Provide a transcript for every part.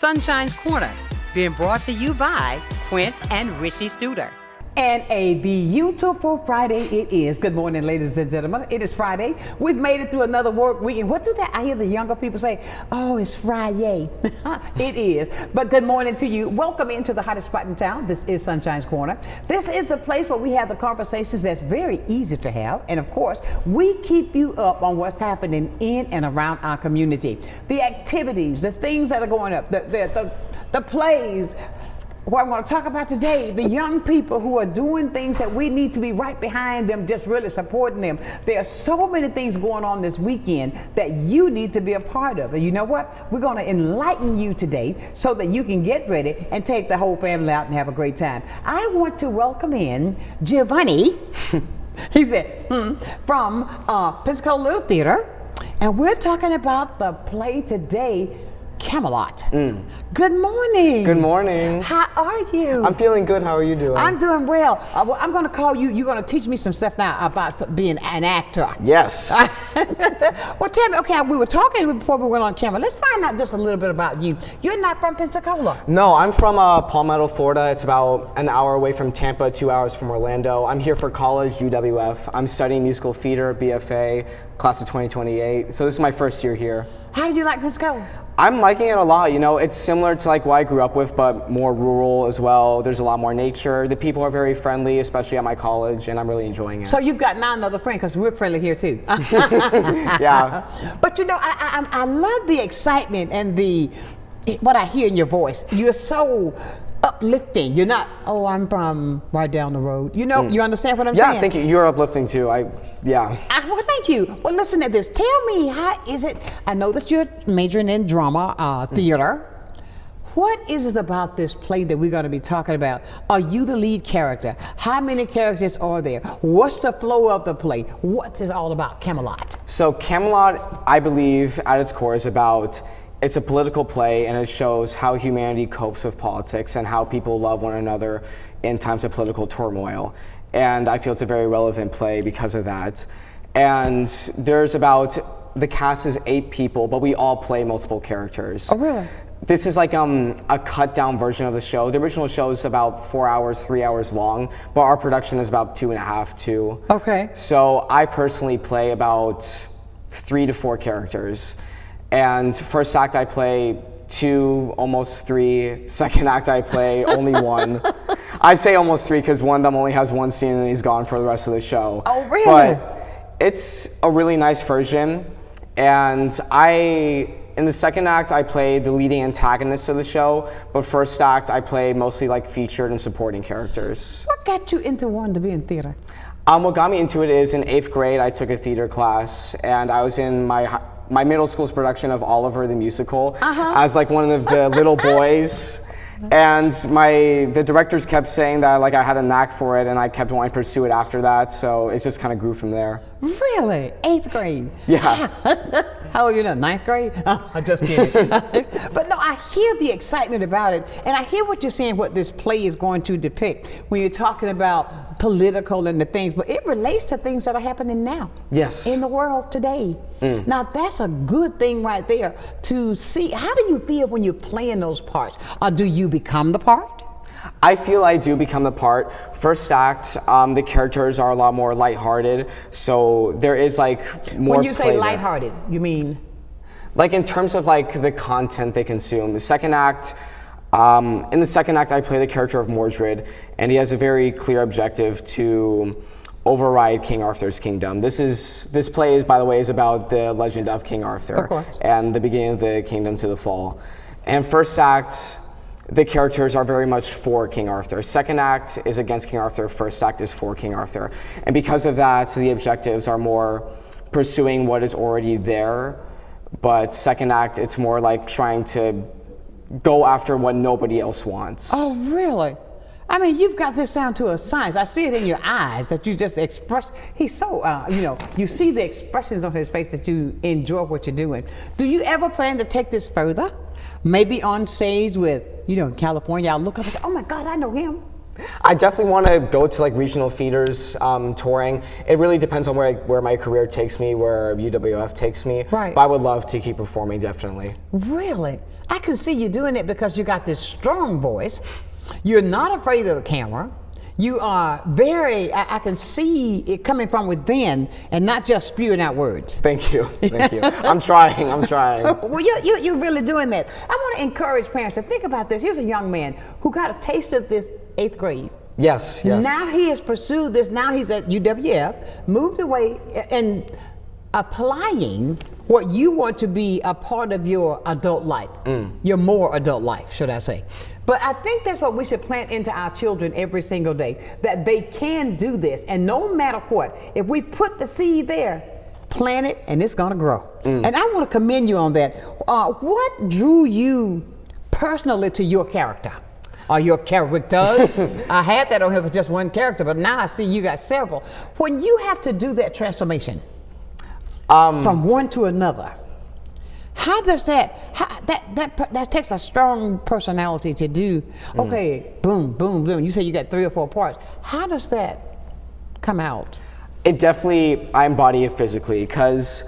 Sunshine's Corner, being brought to you by Quint and Richie Studer. And a beautiful Friday it is. Good morning, ladies and gentlemen. It is Friday. We've made it through another work week. And what do that? I hear the younger people say, oh, it's Friday. It is. But good morning to you. Welcome into the hottest spot in town. This is Sunshine's Corner. This is the place where we have the conversations that's very easy to have. And of course, we keep you up on what's happening in and around our community. The activities, the things that are going up, the plays. What I'm going to talk about today, the young people who are doing things that we need to be right behind them, just really supporting them. There are so many things going on this weekend that you need to be a part of. And you know what? We're going to enlighten you today so that you can get ready and take the whole family out and have a great time. I want to welcome in Giovanni, he said, from Pensacola Little Theater. And we're talking about the play today, CAMELOT. Good morning. Good morning. How are you? I'm feeling good. How are you doing? I'm doing well. Well, I'm going to call you. You're going to teach me some stuff now about being an actor. Yes. Well, tell me, okay, we were talking before we went on camera. Let's find out just a little bit about you. You're not from Pensacola. No, I'm from Palmetto, Florida. It's about an hour away from Tampa, 2 hours from Orlando. I'm here for college, UWF. I'm studying musical theater, BFA, class of 2028. So this is my first year here. How did you like Pensacola? I'm liking it a lot. You know, it's similar to like what I grew up with, but more rural as well. There's a lot more nature. The people are very friendly, especially at my college, and I'm really enjoying it. So you've got now another friend, because we're friendly here too. Yeah. But you know, I love the excitement and what I hear in your voice. You're so uplifting. You're not, oh, I'm from right down the road. You know, you understand what I'm saying? Yeah, thank you. You're uplifting too. Yeah. Well, thank you. Well, listen to this. Tell me, how is it? I know that you're majoring in drama, theater. What is it about this play that we're going to be talking about? Are you the lead character? How many characters are there? What's the flow of the play? What is it all about, CAMELOT? So CAMELOT, I believe, at its core is about, it's a political play, and it shows how humanity copes with politics and how people love one another in times of political turmoil. And I feel it's a very relevant play because of that. And there's the cast is 8 people, but we all play multiple characters. Oh, really? This is like a cut down version of the show. The original show is about 4 hours, 3 hours long, but our production is about 2.5, 2. Okay. So I personally play about 3 to 4 characters. And first act I play 2, almost 3. Second act I play only 1. I say almost 3 because one of them only has 1 scene and he's gone for the rest of the show. Oh, really? But it's a really nice version. And in the second act, I play the leading antagonist of the show, but first act, I play mostly like featured and supporting characters. What got you into wanting to be in theater? What got me into it is in 8th grade, I took a theater class, and I was in my middle school's production of Oliver the Musical as like one of the little boys. And the directors kept saying that like I had a knack for it, and I kept wanting to pursue it after that, so it just kind of grew from there. Really? 8th grade? Yeah. How old are you now? 9th grade? Oh, I'm just kidding. But no, I hear the excitement about it, and I hear what you're saying, what this play is going to depict when you're talking about political and the things, but it relates to things that are happening now. Yes. In the world today. Now that's a good thing right there to see. How do you feel when you're playing those parts? Or do you become the part? I feel I do become the part. First act, the characters are a lot more lighthearted, so there is like more. When you say lighthearted, you mean? Like in terms of like the content they consume. The second act, in the second act, I play the character of Mordred, and he has a very clear objective to override King Arthur's kingdom. This play, by the way, is about the legend of King Arthur and the beginning of the kingdom to the fall. And first act, the characters are very much for King Arthur. Second act is against King Arthur. First act is for King Arthur. And because of that, the objectives are more pursuing what is already there. But second act, it's more like trying to go after what nobody else wants. Oh, really? I mean, you've got this down to a science. I see it in your eyes that you just express. He's so, you see the expressions on his face that you enjoy what you're doing. Do you ever plan to take this further? Maybe on stage with, in California, I'll look up and say, oh my God, I know him. I definitely want to go to like regional theaters touring. It really depends on where my career takes me, where UWF takes me. Right. But I would love to keep performing, definitely. Really? I can see you doing it because you got this strong voice. You're not afraid of the camera. You are very, I can see it coming from within and not just spewing out words. Thank you. Thank you. I'm trying. Well, you're really doing that. I want to encourage parents to think about this. Here's a young man who got a taste of this 8th grade. Yes. Now he has pursued this. Now he's at UWF, moved away and applying what you want to be a part of your adult life, your more adult life, should I say. But I think that's what we should plant into our children every single day, that they can do this. And no matter what, if we put the seed there, plant it and it's gonna grow. And I want to commend you on that. What drew you personally to your character? Or your characters? I had that on here for just one character, but now I see you got several. When you have to do that transformation from one to another, how does that takes a strong personality to do? Okay, boom, boom, boom. You say you got 3 or 4 parts. How does that come out? It definitely, I embody it physically, because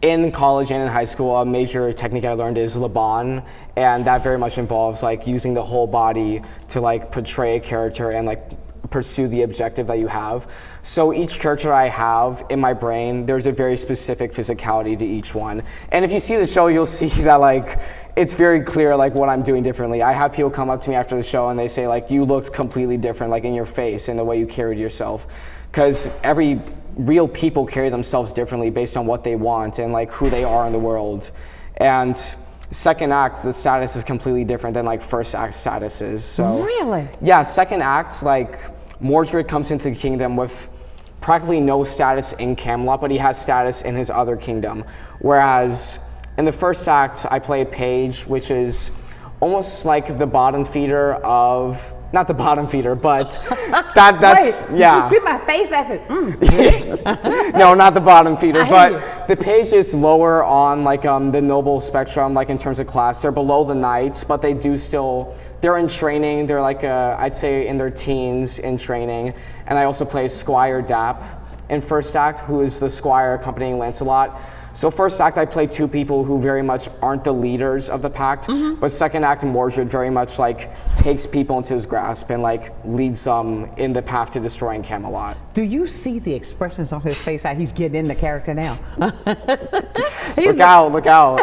in college and in high school, a major technique I learned is Le Bon, and that very much involves like using the whole body to like portray a character and like pursue the objective that you have. So each character I have in my brain, there's a very specific physicality to each one. And if you see the show, you'll see that like it's very clear like what I'm doing differently. I have people come up to me after the show and they say like, you looked completely different, like in your face and the way you carried yourself. Because every real people carry themselves differently based on what they want and like who they are in the world. And second act, the status is completely different than like first act statuses. So really? Yeah, second act, like Mordred comes into the kingdom with practically no status in Camelot, but he has status in his other kingdom. Whereas in the first act, I play a page, which is almost like the bottom feeder of, not the bottom feeder, but that's, Wait, yeah. Did you see my face? I said, No, not the bottom feeder, I hear but the page is lower on like the noble spectrum, like in terms of class. They're below the knights, but they do still, they're in training. They're like, I'd say in their teens in training. And I also play Squire Dap in first act, who is the squire accompanying Lancelot. So first act, I play 2 people who very much aren't the leaders of the pact, but second act, Mordred very much like takes people into his grasp and like leads them in the path to destroying Camelot. do you see the expressions on his face, how he's getting in the character now? Look out.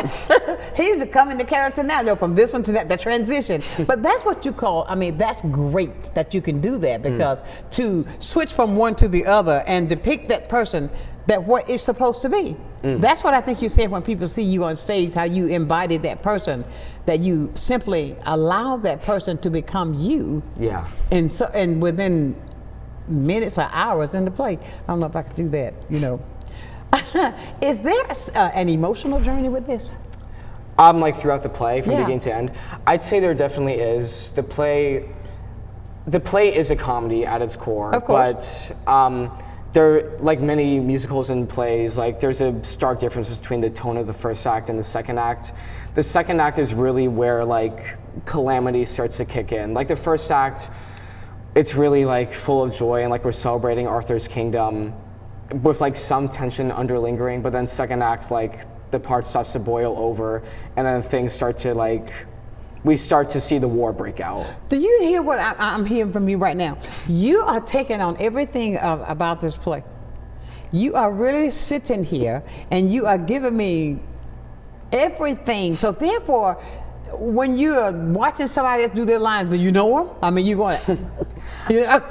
He's becoming the character now, though, from this one to that, the transition. But that's what you call, I mean, that's great that you can do that, because to switch from one to the other and depict that person that what it's supposed to be. That's what I think you said when people see you on stage, how you embodied that person, that you simply allow that person to become you. Yeah. And within minutes or hours in the play. I don't know if I could do that, you know. Is there an emotional journey with this? Like throughout the play, from Yeah. beginning to end, I'd say there definitely is. The play is a comedy at its core, Of course. but there, like many musicals and plays, like there's a stark difference between the tone of the first act and the second act. The second act is really where like calamity starts to kick in. Like the first act, it's really like full of joy and like we're celebrating Arthur's kingdom with like some tension underlingering, but then second act, like the part starts to boil over and then things start to like, we start to see the war break out. Do you hear what I'm hearing from you right now? You are taking on everything about this play. You are really sitting here and you are giving me everything. So therefore, when you're watching somebody else do their lines, do you know them? I mean, you want you know?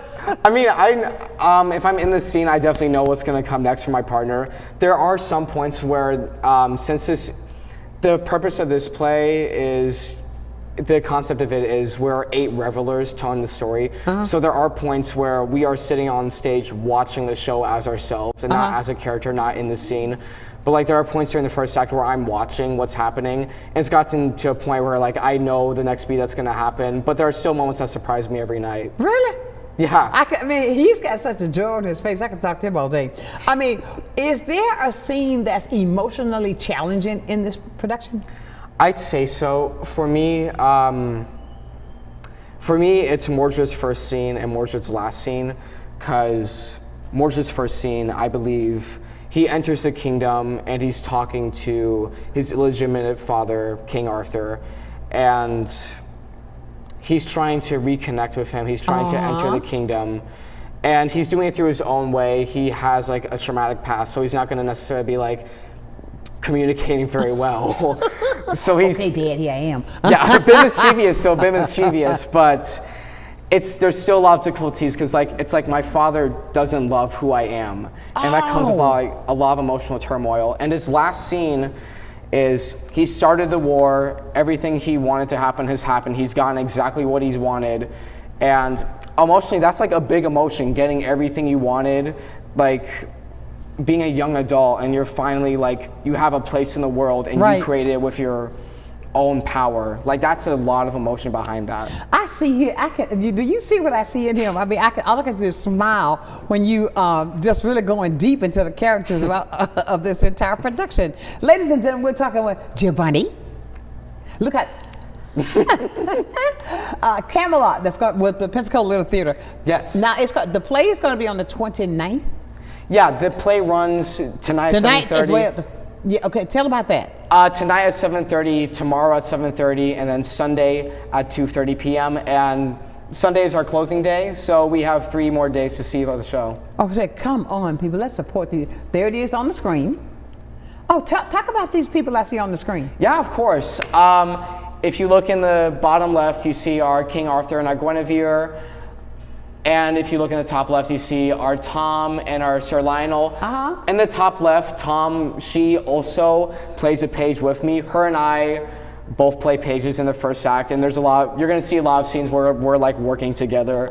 I mean, if I'm in the scene, I definitely know what's going to come next for my partner. There are some points where, the purpose of this play is, the concept of it is we're 8 revelers telling the story. So there are points where we are sitting on stage watching the show as ourselves and not as a character, not in the scene. But like there are points during the first act where I'm watching what's happening, and it's gotten to a point where like I know the next beat that's going to happen, but there are still moments that surprise me every night. Really? Yeah. I mean, he's got such a joy on his face. I could talk to him all day. I mean, is there a scene that's emotionally challenging in this production? I'd say so. For me, it's Mordred's first scene and Mordred's last scene, because Mordred's first scene, I believe, he enters the kingdom and he's talking to his illegitimate father, King Arthur, and he's trying to reconnect with him. He's trying to enter the kingdom, and he's doing it through his own way. He has like a traumatic past, so he's not going to necessarily be like communicating very well. So he's okay, Dad, here I am. yeah, a bit mischievous, but there's still a lot of difficulties because it's like my father doesn't love who I am, and that comes with a lot of emotional turmoil. And his last scene is he started the war, everything he wanted to happen has happened, he's gotten exactly what he's wanted, and emotionally that's like a big emotion, getting everything you wanted, like being a young adult and you're finally like, you have a place in the world and you create it with your own power. Like that's a lot of emotion behind that. I see here, do you see what I see in him? I mean, all I can do is smile when you just really going deep into the characters of this entire production. Ladies and gentlemen, we're talking with Giovanni. Look at CAMELOT, that's got with the Pensacola Little Theater. Yes. Now the play is going to be on the 29th. Yeah, the play runs tonight at 7:30. As well. Yeah, okay, tell about that. Tonight at 7:30, tomorrow at 7:30, and then Sunday at 2:30 p.m. And Sunday is our closing day, so we have 3 more days to see about the show. Okay, come on, people, let's support these. There it is on the screen. Oh, talk about these people I see on the screen. Yeah, of course. If you look in the bottom left, you see our King Arthur and our Guinevere. And if you look in the top left, you see our Tom and our Sir Lionel. In the top left, Tom, she also plays a page with me. Her and I both play pages in the first act, and there's you're gonna see a lot of scenes where we're like working together.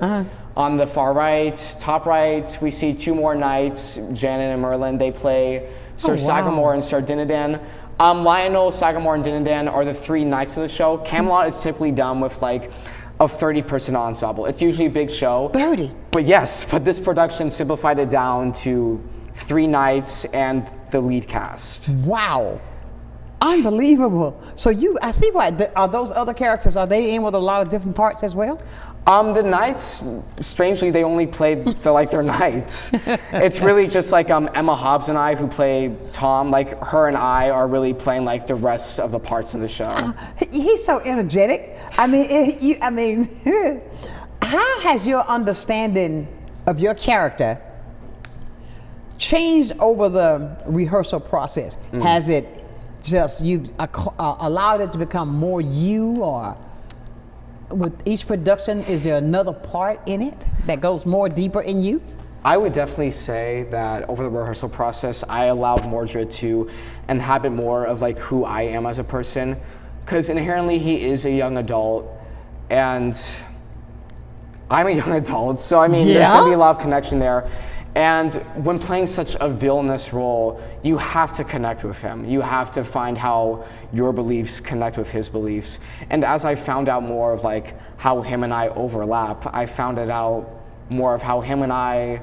On the far right, top right, we see 2 more knights, Jannon and Merlin. They play Sir Sagramore and Sir DINADAN. Lionel, Sagramore, and DINADAN are the 3 knights of the show. CAMELOT is typically done with like a 30-person ensemble. It's usually a big show. 30? But this production simplified it down to 3 knights and the lead cast. Wow. Unbelievable. So I see why, are those other characters, are they in with a lot of different parts as well? The knights, strangely, they only played their knights. It's really just like Emma Hobbs and I who play Tom, like her and I are really playing like the rest of the parts of the show. He's so energetic. I mean, how has your understanding of your character changed over the rehearsal process? Has it just, you allowed it to become more you, or with each production, is there another part in it that goes more deeper in you? I would definitely say that over the rehearsal process, I allowed Mordred to inhabit more of like who I am as a person, because inherently he is a young adult, and I'm a young adult, so I mean, there's gonna be a lot of connection there. And when playing such a villainous role, you have to connect with him. You have to find how your beliefs connect with his beliefs. And as I found out more of like how him and I overlap, I found it out more of how him and I,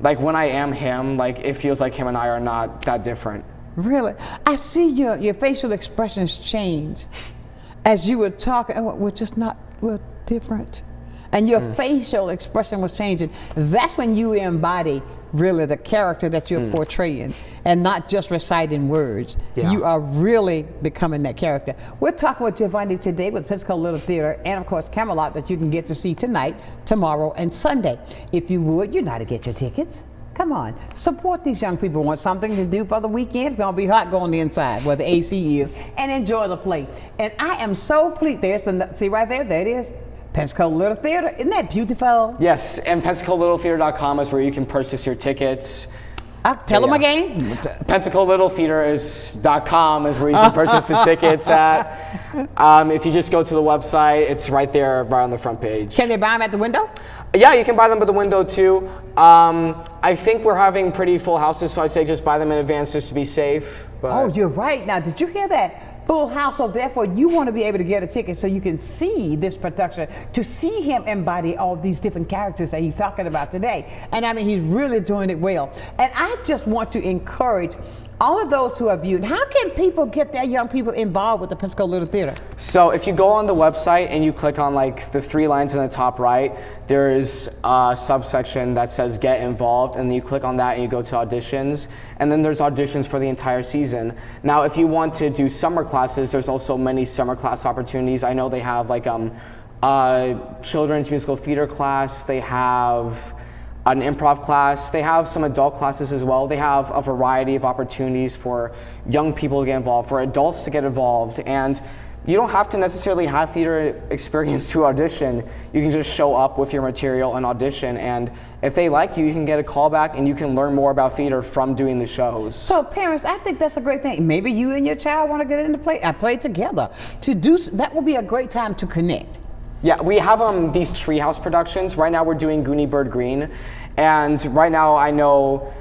like when I am him, like it feels like him and I are not that different. Really? I see your facial expressions change as you were talking. We're different. And your facial expression was changing. That's when you embody really the character that you're portraying, and not just reciting words. You are really becoming that character. We're talking with Giovanni today with Pensacola Little Theater, and of course CAMELOT, that you can get to see tonight, tomorrow, and Sunday. If you would, you know how to get your tickets. Come on, support these young people. Want something to do for the weekend? It's gonna be hot going inside where the AC is, and enjoy the play. And I am so pleased. See right there, there it is. Pensacola Little Theater, isn't that beautiful? Yes, and PensacolaLittleTheater.com is where you can purchase your tickets. Tell them again. PensacolaLittleTheater.com is where you can purchase the tickets at. If you just go to the website, it's right there, right on the front page. Can they buy them at the window? Yeah, you can buy them at the window too. I think we're having pretty full houses, so I say just buy them in advance just to be safe. But oh, you're right. Now, did you hear that? Full house, so therefore you want to be able to get a ticket so you can see this production, to see him embody all these different characters that he's talking about today. And I mean, he's really doing it well. And I just want to encourage all of those who are viewed, how can people get their young people involved with the Pensacola Little Theater? So if you go on the website and you click on like the 3 lines in the top right, there is a subsection that says get involved, and then you click on that and you go to auditions, and then there's auditions for the entire season. Now if you want to do summer classes, there's also many summer class opportunities. I know they have like children's musical theater class, they have an improv class, they have some adult classes as well. They have a variety of opportunities for young people to get involved, for adults to get involved, and you don't have to necessarily have theater experience to audition. You can just show up with your material and audition, and if they like you, you can get a call back and you can learn more about theater from doing the shows. So parents, I think that's a great thing. Maybe you and your child want to get into play together. That would be a great time to connect. Yeah, we have these treehouse productions. Right now we're doing Gineverre Green, and right now I know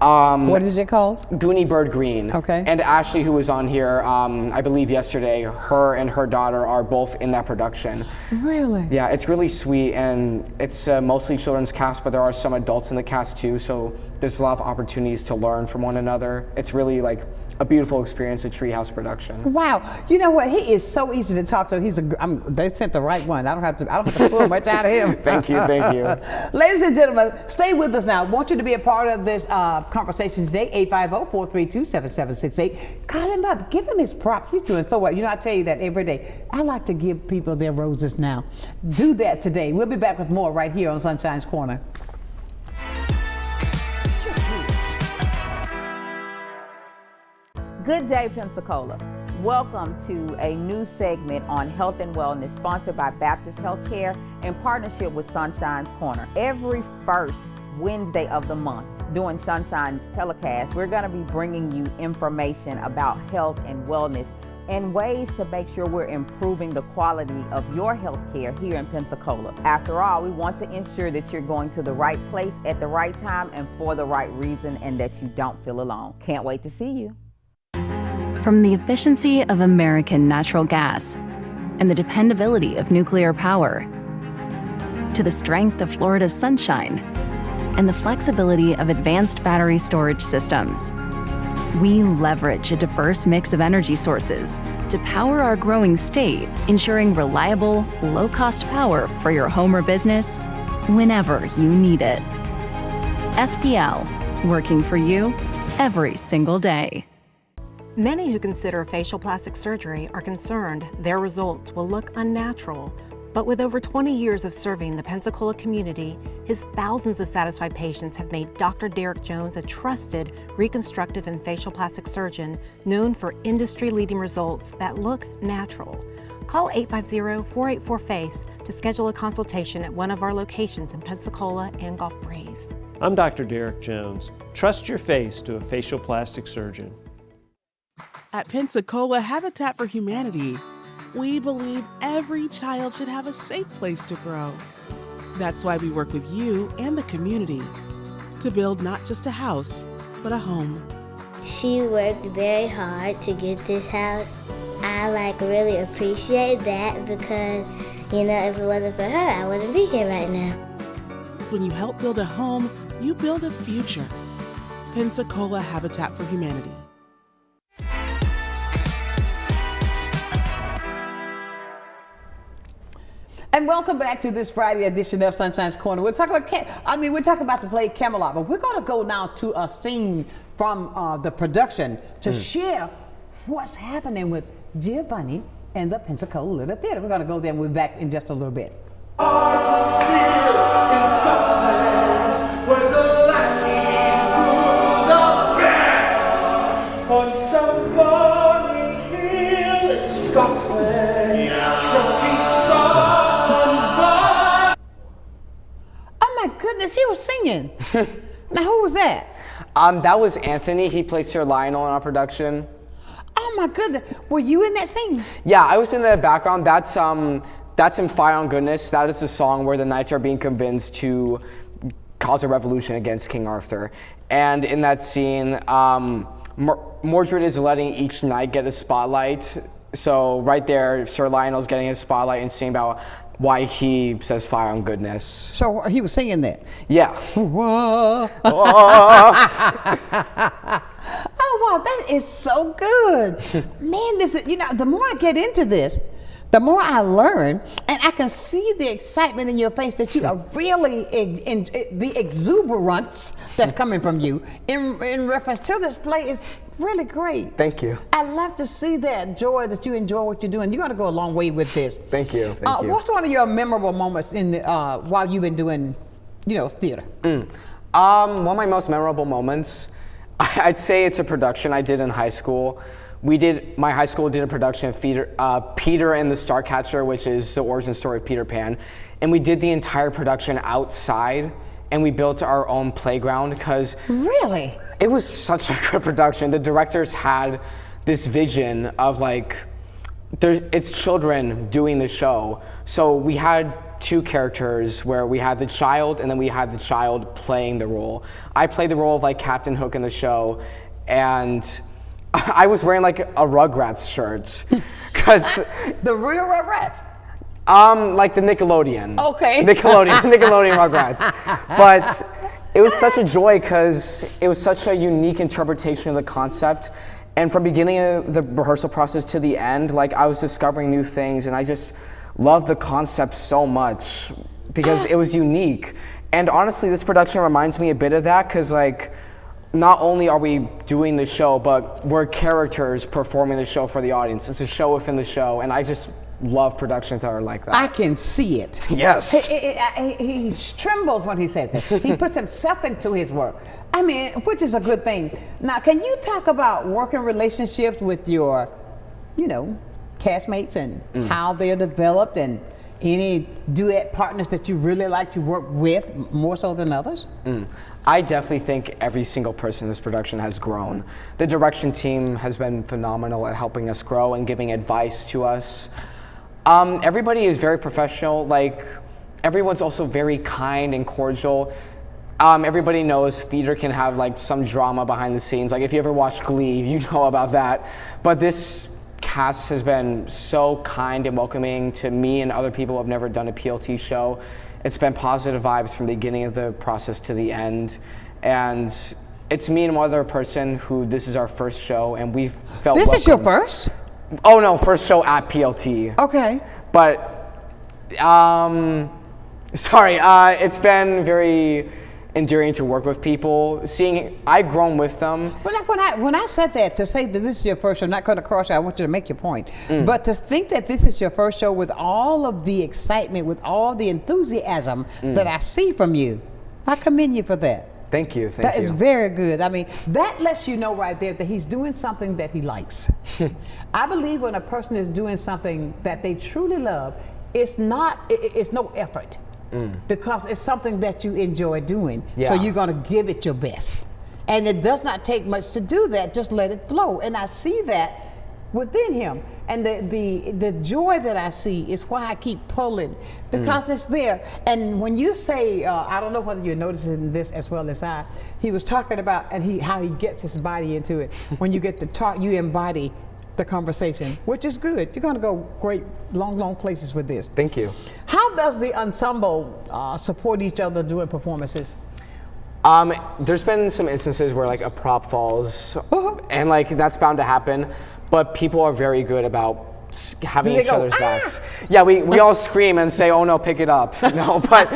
what is it called? Gineverre Green. Okay. And Ashley, who was on here, I believe yesterday, her and her daughter are both in that production. Really? Yeah, it's really sweet, and it's mostly children's cast, but there are some adults in the cast too, so there's a lot of opportunities to learn from one another. It's really like a beautiful experience, a treehouse production. Wow, you know what? He is so easy to talk to. They sent the right one. I don't have to pull much out of him. Thank you, thank you. Ladies and gentlemen, stay with us now. I want you to be a part of this conversation today. 850-432-7768. Call him up. Give him his props. He's doing so well. You know, I tell you that every day. I like to give people their roses now. Do that today. We'll be back with more right here on Sunshine's Corner. Good day, Pensacola. Welcome to a new segment on health and wellness sponsored by Baptist Healthcare in partnership with Sunshine's Corner. Every first Wednesday of the month during Sunshine's telecast, we're going to be bringing you information about health and wellness and ways to make sure we're improving the quality of your health care here in Pensacola. After all, we want to ensure that you're going to the right place at the right time and for the right reason, and that you don't feel alone. Can't wait to see you. From the efficiency of American natural gas and the dependability of nuclear power, to the strength of Florida's sunshine and the flexibility of advanced battery storage systems, we leverage a diverse mix of energy sources to power our growing state, ensuring reliable, low-cost power for your home or business whenever you need it. FPL, working for you every single day. Many who consider facial plastic surgery are concerned their results will look unnatural. But with over 20 years of serving the Pensacola community, his thousands of satisfied patients have made Dr. Derek Jones a trusted reconstructive and facial plastic surgeon known for industry-leading results that look natural. Call 850-484-FACE to schedule a consultation at one of our locations in Pensacola and Gulf Breeze. I'm Dr. Derek Jones. Trust your face to a facial plastic surgeon. At Pensacola Habitat for Humanity, we believe every child should have a safe place to grow. That's why we work with you and the community to build not just a house, but a home. She worked very hard to get this house. I really appreciate that because, if it wasn't for her, I wouldn't be here right now. When you help build a home, you build a future. Pensacola Habitat for Humanity. And welcome back to this Friday edition of Sunshine's Corner. We're talking about the play CAMELOT, but we're going to go now to a scene from the production to share what's happening with Giovanni and the Pensacola Little Theater. We're going to go there and we'll be back in just a little bit. Goodness, he was singing. Now, who was that? That was Anthony. He plays Sir Lionel in our production. Oh my goodness, were you in that scene? Yeah, I was in the background. That's in Fire on Goodness. That is the song where the knights are being convinced to cause a revolution against King Arthur. And in that scene, Mordred is letting each knight get a spotlight. So right there, Sir Lionel's getting his spotlight and singing about why he says fire on goodness. So he was singing that? Yeah. Oh Oh, wow, that is so good. Man, this is, the more I get into this, the more I learn, and I can see the excitement in your face that you are really, the exuberance that's coming from you in reference to this play is really great. Thank you. I love to see that joy that you enjoy what you're doing. You're going to go a long way with this. Thank you. Thank you. What's one of your memorable moments while you've been doing, theater? One of my most memorable moments, I'd say it's a production I did in high school. My high school did a production of Peter and the Starcatcher, which is the origin story of Peter Pan. And we did the entire production outside, and we built our own playground because Really? It was such a good production. The directors had this vision of it's children doing the show. So we had two characters where we had the child and then we had the child playing the role. I played the role of Captain Hook in the show, and I was wearing a Rugrats shirt. Cause the real Rugrats? Like the Nickelodeon. Okay. Nickelodeon Rugrats. But it was such a joy because it was such a unique interpretation of the concept. And from beginning of the rehearsal process to the end, I was discovering new things, and I just loved the concept so much because it was unique. And honestly, this production reminds me a bit of that because not only are we doing the show, but we're characters performing the show for the audience. It's a show within the show, and I just love productions that are like that. I can see it. Yes. He trembles when he says it. He puts himself into his work. I mean, which is a good thing. Now, can you talk about working relationships with your, castmates and how they're developed, and any duet partners that you really like to work with more so than others? I definitely think every single person in this production has grown. The direction team has been phenomenal at helping us grow and giving advice to us. Everybody is very professional. Everyone's also very kind and cordial. Everybody knows theater can have some drama behind the scenes. If you ever watch Glee, you know about that. But this cast has been so kind and welcoming to me and other people who have never done a PLT show. It's been positive vibes from the beginning of the process to the end. And it's me and one other person who this is our first show, and we've felt This welcome. is your first? Oh no, first show at PLT. Okay. But, it's been very endearing to work with people. I've grown with them. But when I said that, to say that this is your first show, I'm not going to cross you, I want you to make your point. But to think that this is your first show with all of the excitement, with all the enthusiasm that I see from you, I commend you for that. Thank you. That is very good. I mean, that lets you know right there that he's doing something that he likes. I believe when a person is doing something that they truly love, it's no effort. Because it's something that you enjoy doing. Yeah. So you're going to give it your best. And it does not take much to do that. Just let it flow. And I see that within him. And the joy that I see is why I keep pulling, because it's there. And when you say, I don't know whether you're noticing this as well as I, he was talking about how he gets his body into it. When you get to talk, you embody the conversation, which is good. You're going to go great, long places with this. Thank you. How does the ensemble support each other doing performances? There's been some instances where a prop falls, and that's bound to happen. But people are very good about having each other's backs. Yeah, we all scream and say, "Oh no, pick it up!" No, but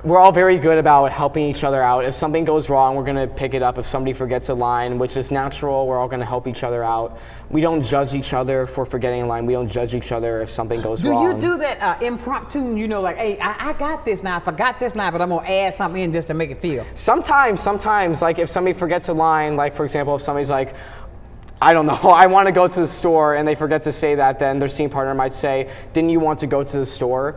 we're all very good about helping each other out. If something goes wrong, we're gonna pick it up. If somebody forgets a line, which is natural, we're all gonna help each other out. We don't judge each other for forgetting a line. We don't judge each other if something goes wrong. Do you do that impromptu, hey, I got this now, I forgot this line, but I'm gonna add something in just to make it feel? Sometimes, if somebody forgets a line, for example, if somebody's I don't know, I want to go to the store, and they forget to say that, then their scene partner might say, "Didn't you want to go to the store?"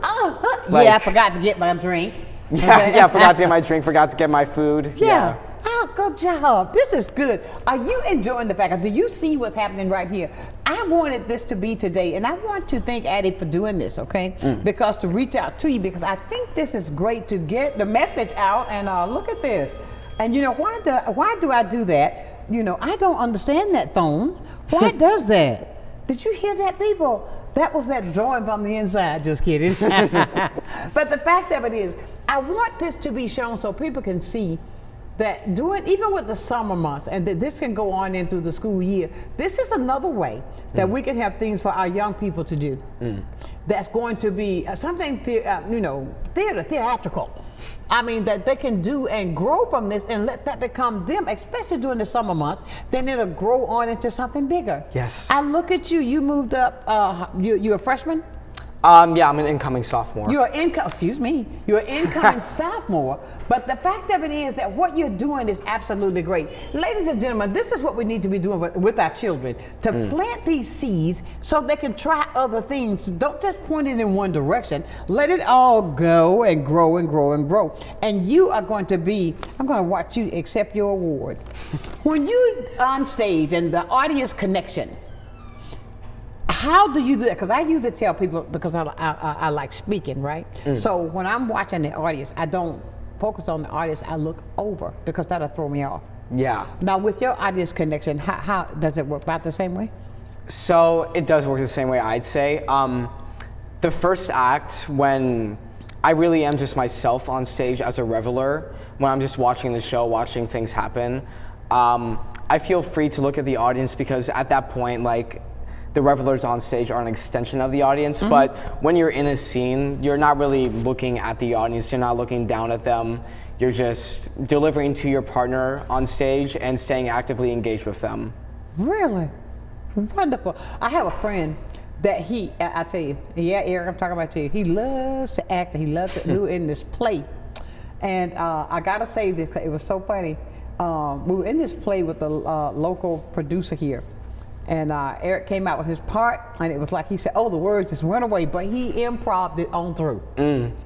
Yeah, I forgot to get my drink. Yeah, forgot to get my drink, forgot to get my food. Yeah. Oh, good job. This is good. Are you enjoying the fact? Do you see what's happening right here? I wanted this to be today, and I want to thank Addie for doing this, okay? Because to reach out to you, because I think this is great to get the message out, and look at this. And why do I do that? I don't understand that phone. Why does that? Did you hear that, people? That was that drawing from the inside. Just kidding. But the fact of it is, I want this to be shown so people can see that doing, even with the summer months, and that this can go on in through the school year, this is another way that we can have things for our young people to do. That's going to be something, theatrical. I mean, that they can do and grow from this and let that become them, especially during the summer months, then it'll grow on into something bigger. Yes. I look at you, you moved up, you're a freshman? Yeah, I'm an incoming sophomore. You're an incoming sophomore, but the fact of it is that what you're doing is absolutely great. Ladies and gentlemen, this is what we need to be doing with our children, to plant these seeds so they can try other things. Don't just point it in one direction. Let it all go and grow and grow and grow. And you are going to be, I'm going to watch you accept your award. When you on stage and the audience connection, how do you do that? Because I usually tell people, because I like speaking, right? So when I'm watching the audience, I don't focus on the audience, I look over, because that'll throw me off. Yeah. Now with your audience connection, how does it work? About the same way? So it does work the same way, I'd say. The first act, when I really am just myself on stage as a reveler, when I'm just watching the show, watching things happen, I feel free to look at the audience, because at that point, like, the revelers on stage are an extension of the audience, but when you're in a scene, you're not really looking at the audience, you're not looking down at them, you're just delivering to your partner on stage and staying actively engaged with them. Really? Wonderful. I have a friend that I tell you, yeah, Eric, I'm talking about you, he loves to act, he loves to do in this play. And I gotta say this, it was so funny. We were in this play with the local producer here. And Eric came out with his part, and it was like he said, "Oh, the words just went away," but he improv'd it on through.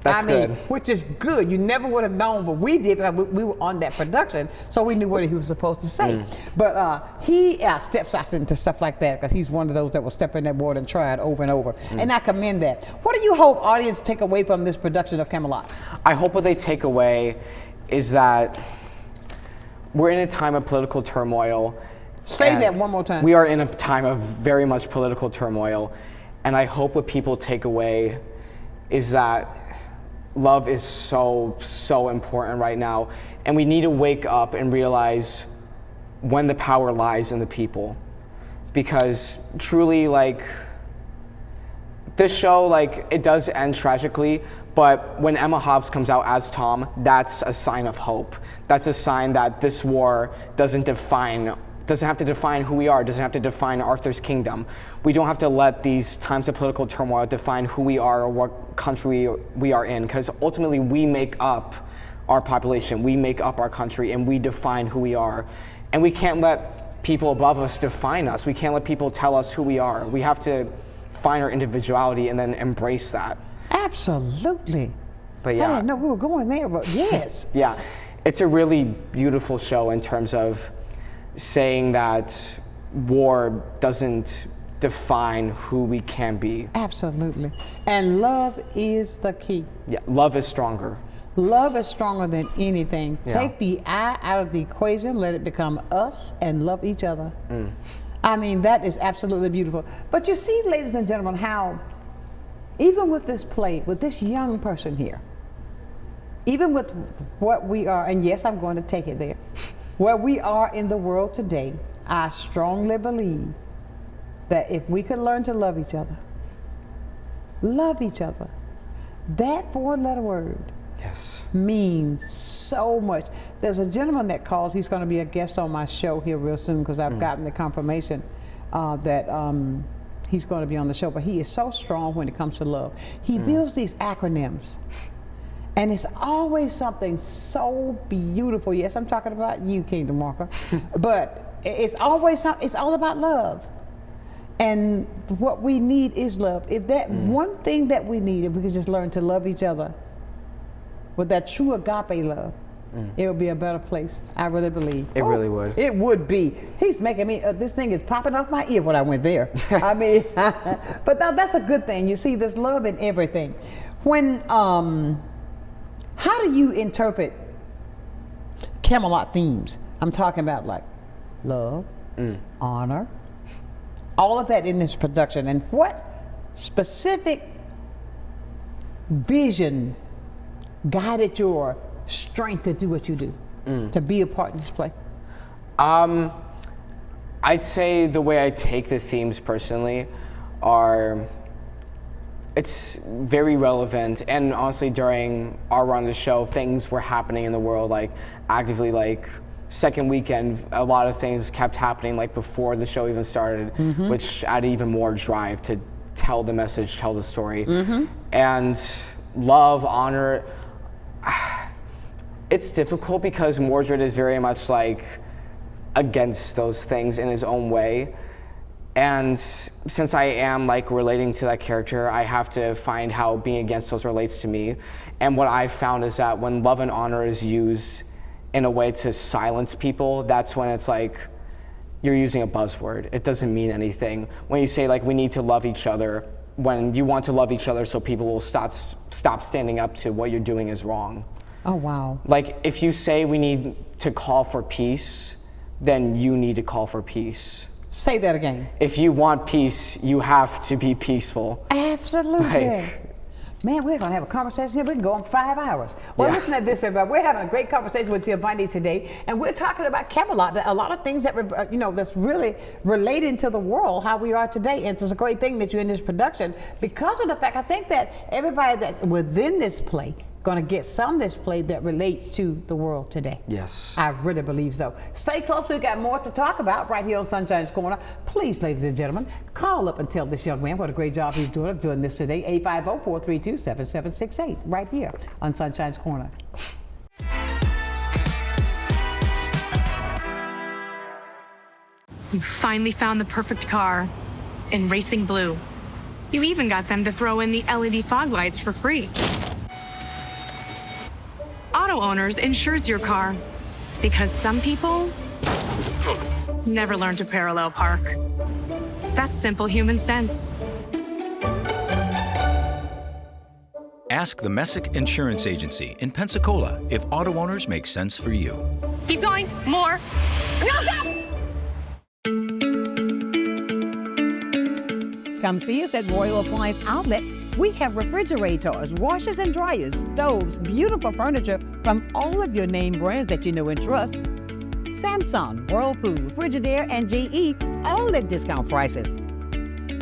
That's good. Which is good. You never would have known, but we did, because we were on that production, so we knew what he was supposed to say. But he steps out into stuff like that, because he's one of those that will step in that water and try it over and over. And I commend that. What do you hope audience take away from this production of Camelot? I hope what they take away is that we're in a time of political turmoil. Say that one more time. We are in a time of very much political turmoil, and I hope what people take away is that love is so, so important right now, and we need to wake up and realize when the power lies in the people. Because truly, like, this show, like, it does end tragically, but when Emma Hobbs comes out as Tom, that's a sign of hope. That's a sign that this war doesn't have to define who we are, doesn't have to define Arthur's kingdom. We don't have to let these times of political turmoil define who we are or what country we are in, because ultimately we make up our population, we make up our country, and we define who we are. And we can't let people above us define us. We can't let people tell us who we are. We have to find our individuality and then embrace that. Absolutely. But yeah. I didn't know we were going there, but yes. Yeah, it's a really beautiful show in terms of saying that war doesn't define who we can be. Absolutely. And love is the key. Yeah, love is stronger. Love is stronger than anything. Yeah. Take the I out of the equation, let it become us, and love each other. I mean, that is absolutely beautiful. But you see, ladies and gentlemen, how even with this play, with this young person here, even with what we are, and yes, I'm going to take it there, where we are in the world today, I strongly believe that if we could learn to love each other, that four-letter word means so much. There's a gentleman that calls, he's going to be a guest on my show here real soon, because I've gotten the confirmation that he's going to be on the show, but he is so strong when it comes to love. He builds these acronyms. And it's always something so beautiful. Yes, I'm talking about you, Kingdom Walker. But it's always it's all about love. And what we need is love. If that one thing that we need, if we could just learn to love each other with that true agape love, it would be a better place. I really believe. It really would. It would be. He's making me, this thing is popping off my ear when I went there. I mean, but that's a good thing. You see, there's love in everything. When, how do you interpret Camelot themes? I'm talking about like love, honor, all of that in this production. And what specific vision guided your strength to do what you do? to be a part in this play? I'd say the way I take the themes personally are, it's very relevant, and honestly during our run of the show, things were happening in the world, like actively, like second weekend, a lot of things kept happening like before the show even started, which added even more drive to tell the message, tell the story. And love, honor, it's difficult because Mordred is very much like against those things in his own way. And since I am like relating to that character, I have to find how being against those relates to me. And what I've found is that when love and honor is used in a way to silence people, that's when it's like you're using a buzzword. It doesn't mean anything. When you say like we need to love each other, when you want to love each other so people will stop standing up to what you're doing is wrong. Oh, wow. Like if you say we need to call for peace, then you need to call for peace. Say that again. If you want peace, you have to be peaceful. Absolutely. Like, man, we're going to have a conversation here. We can go on 5 hours. Well, listen to this, everybody. We're having a great conversation with Giovanni today, and we're talking about CAMELOT. A lot of things that, that's really relating to the world, how we are today. And it's a great thing that you're in this production because of the fact, I think that everybody that's within this play going to get some of this play that relates to the world today. Yes. I really believe so. Stay close. We've got more to talk about right here on Sunshine's Corner. Please, ladies and gentlemen, call up and tell this young man what a great job he's doing this today. 850-432-7768 right here on Sunshine's Corner. You finally found the perfect car in racing blue. You even got them to throw in the LED fog lights for free. Auto Owners insures your car because some people never learn to parallel park. That's simple human sense. Ask the Messick Insurance Agency in Pensacola if auto owners make sense for you. Keep going. More. No, stop! Come see us at Royal Appliance Outlet. We have refrigerators, washers and dryers, stoves, beautiful furniture from all of your name brands that you know and trust. Samsung, Whirlpool, Frigidaire, and GE, all at discount prices.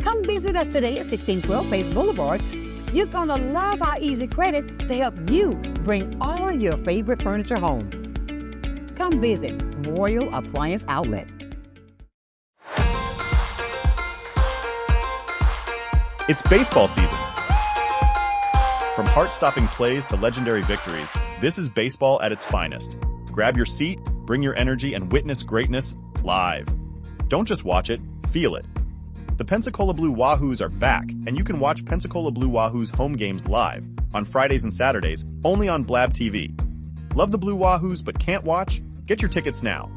Come visit us today at 1612 Face Boulevard. You're gonna love our easy credit to help you bring all of your favorite furniture home. Come visit Royal Appliance Outlet. It's baseball season. From heart-stopping plays to legendary victories, this is baseball at its finest. Grab your seat, bring your energy, and witness greatness live. Don't just watch it, feel it. The Pensacola Blue Wahoos are back, and you can watch Pensacola Blue Wahoos home games live on Fridays and Saturdays, only on Blab TV. Love the Blue Wahoos but can't watch? Get your tickets now.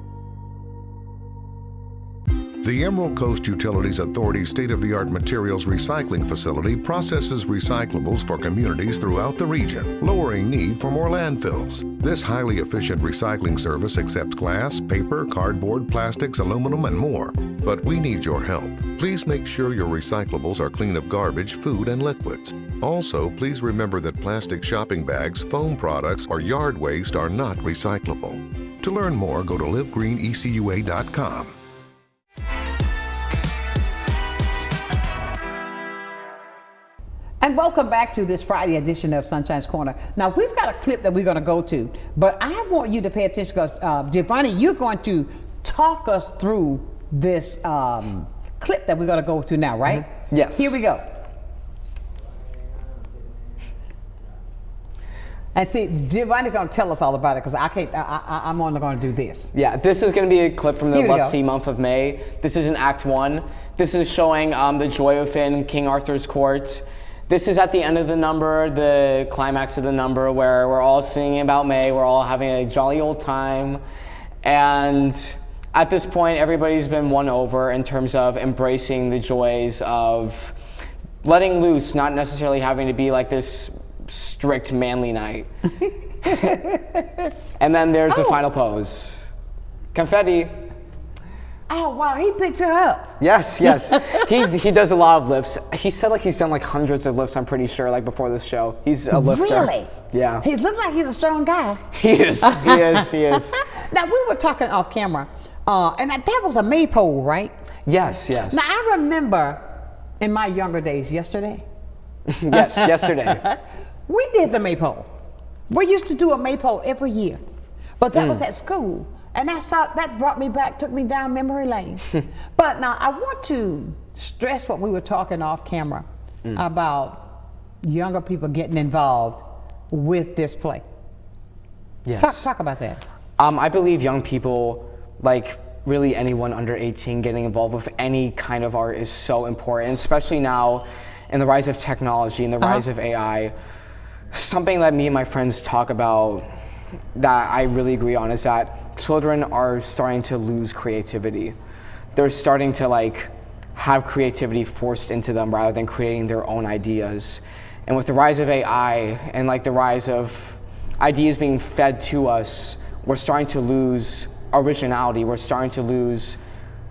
The Emerald Coast Utilities Authority's state-of-the-art materials recycling facility processes recyclables for communities throughout the region, lowering need for more landfills. This highly efficient recycling service accepts glass, paper, cardboard, plastics, aluminum, and more. But we need your help. Please make sure your recyclables are clean of garbage, food, and liquids. Also, please remember that plastic shopping bags, foam products, or yard waste are not recyclable. To learn more, go to livegreenecua.com. And welcome back to this Friday edition of Sunshine's Corner. Now, we've got a clip that we're going to go to, but I want you to pay attention because, Giovanni, you're going to talk us through this clip that we're going to go to now, right? Yes. Here we go. And see, Giovanni's going to tell us all about it because I'm only going to do this. Yeah, this is going to be a clip from the lusty month of May. This is in Act 1. This is showing the joy within King Arthur's court. This is at the end of the number, the climax of the number, where we're all singing about May, we're all having a jolly old time. And at this point, everybody's been won over in terms of embracing the joys of letting loose, not necessarily having to be like this strict manly night. And then there's the final pose. Confetti. Oh, wow, he picked her up. Yes, yes. He does a lot of lifts. He said like he's done like hundreds of lifts, I'm pretty sure, like before this show. He's a lifter. Really? Yeah. He looks like he's a strong guy. He is. He is. He is. Now, we were talking off camera, and that was a maypole, right? Yes, yes. Now, I remember in my younger days, yesterday. Yes, yesterday. We did the maypole. We used to do a maypole every year, but that was at school. And that brought me back, took me down memory lane. But now I want to stress what we were talking off camera about younger people getting involved with this play. Yes. Talk about that. I believe young people, like really anyone under 18, getting involved with any kind of art is so important, especially now in the rise of technology and the rise of AI. Something that me and my friends talk about that I really agree on is that children are starting to lose creativity. They're starting to like have creativity forced into them rather than creating their own ideas. And with the rise of AI and like the rise of ideas being fed to us, we're starting to lose originality. We're starting to lose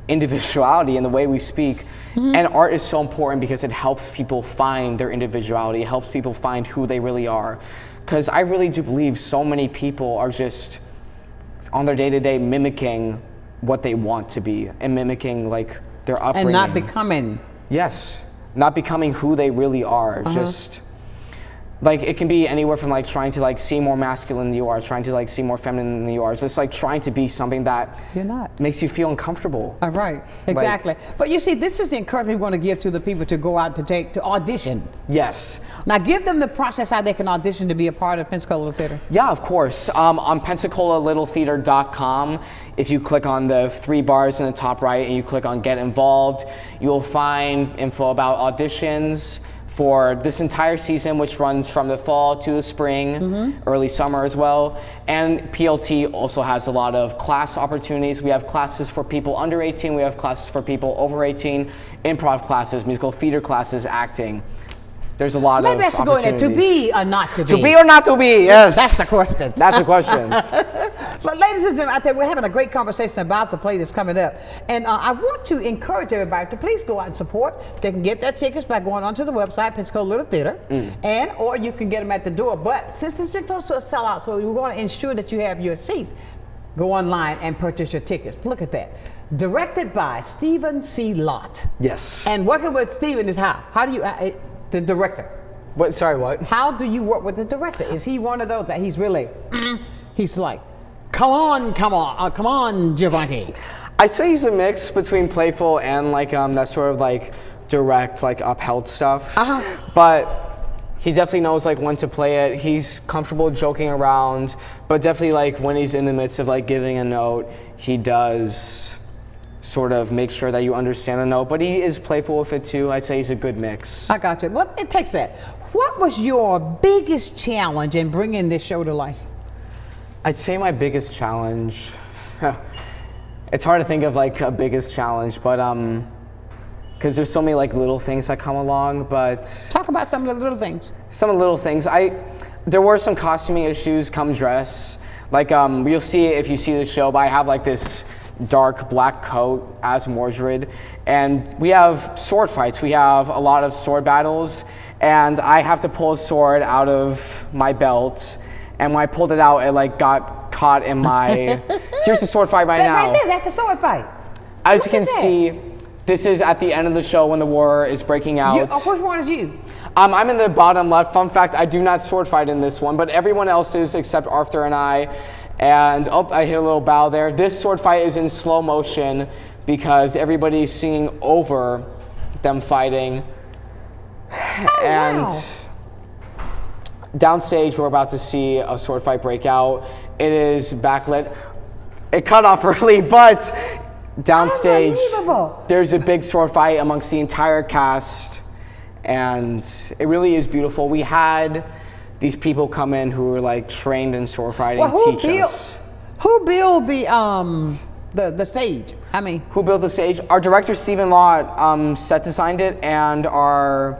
individuality in the way we speak. And art is so important because it helps people find their individuality. It helps people find who they really are. Because I really do believe so many people are just on their day-to-day mimicking what they want to be and mimicking like their upbringing. And not becoming. Yes, not becoming who they really are. Just like it can be anywhere from like trying to like seem more masculine than you are, trying to like seem more feminine than you are. Just like trying to be something that you're not. Makes you feel uncomfortable. Right, exactly. But you see, this is the encouragement we want to give to the people to go out to audition. Yes. Now give them the process how they can audition to be a part of Pensacola Little Theater. Yeah, of course. On PensacolaLittleTheater.com, if you click on the 3 bars in the top right and you click on Get Involved, you'll find info about auditions for this entire season, which runs from the fall to the spring, early summer as well. And PLT also has a lot of class opportunities. We have classes for people under 18, we have classes for people over 18, improv classes, musical theater classes, acting. There's a lot of Maybe I should go in there, to be or not to be? To be or not to be, yes. That's the question. That's the question. But ladies and gentlemen, I tell you, we're having a great conversation about the play that's coming up. And I want to encourage everybody to please go out and support. They can get their tickets by going onto the website, Pensacola Little Theater, or you can get them at the door. But since it's been close to a sellout, so we want to ensure that you have your seats, go online and purchase your tickets. Look at that. Directed by Stephen C. Lott. Yes. And working with Stephen is how? How do you... the director. What? Sorry, what? How do you work with the director? Is he one of those that he's really, he's like, come on, Giovanni? I'd say he's a mix between playful and like that sort of like direct, like upheld stuff. But he definitely knows like when to play it. He's comfortable joking around, but definitely like when he's in the midst of like giving a note, he does sort of make sure that you understand the note, but he is playful with it too. I'd say he's a good mix. I got you. Well, it takes that. What was your biggest challenge in bringing this show to life? I'd say my biggest challenge, it's hard to think of like a biggest challenge, but because there's so many like little things that come along, but. Talk about some of the little things. Some of the little things. There were some costuming issues come dress. Like you'll see it if you see the show, but I have like this dark black coat as Mordred, and we have sword fights. We have a lot of sword battles, and I have to pull a sword out of my belt, and when I pulled it out, it like got caught in my here's the sword fight right now. Right there, that's the sword fight. As you can see, this is at the end of the show when the war is breaking out. Which one is you? I'm in the bottom left. Fun fact, I do not sword fight in this one, but everyone else is except Arthur and I. And I hit a little bow there. This sword fight is in slow motion because everybody's singing over them fighting. And downstage, we're about to see a sword fight break out. It is backlit. It cut off early, but downstage, there's a big sword fight amongst the entire cast, and it really is beautiful. We had these people come in who were like trained in sword fighting, teach us. Who built the stage? I mean, who built the stage? Our director Stephen Lott set designed it, and I